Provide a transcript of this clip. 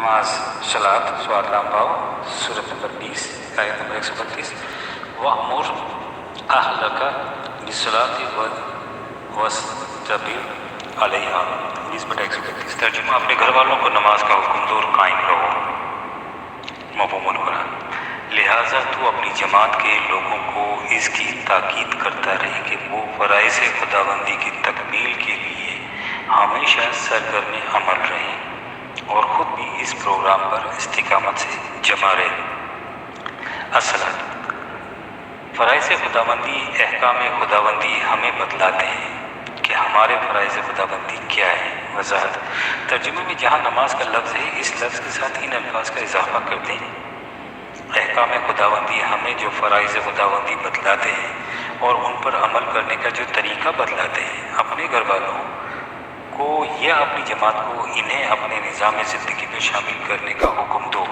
नमाज सलात सवाल नाम पाओ सूरत नंबर 20 आयत नंबर 132 वअमुर अहलका बिस्सलाति वस्तबिर अलैहा 20/132। तर्जुमा, अपने घर वालों को नमाज का हुक्म दो और कायम रहो। मफ़हूमुल कुरान, लिहाजा तू अपनी जमात के लोगों को इसकी ताकीद करता रहे कि वो फ़राइज़ खुदाबंदी की तकमील के लिए हमेशा सरगर्म अमल रहें और ख़ुद भी इस प्रोग्राम पर इस्तिकामत से जमा रहे। असलात, फ़राइज़ खुदाबंदी अहकाम खुदाबंदी हमें बतलाते हैं कि हमारे फ़राइज़ खुदाबंदी क्या है। वज़ाहत, तर्जुमे में जहाँ नमाज का लफ्ज़ है, इस लफ्ज़ के साथ इन अल्फाज का इजाफ़ा करते हैं। अहकाम खुदाबंदी हमें जो फ़राइज़ खुदाबंदी बतलाते हैं और उन पर अमल करने का जो तरीक़ा बतलाते हैं, अपने घर वालों को या अपनी जमात को इन्हें अपने निज़ाम ज़िंदगी में शामिल करने का हुक्म दो।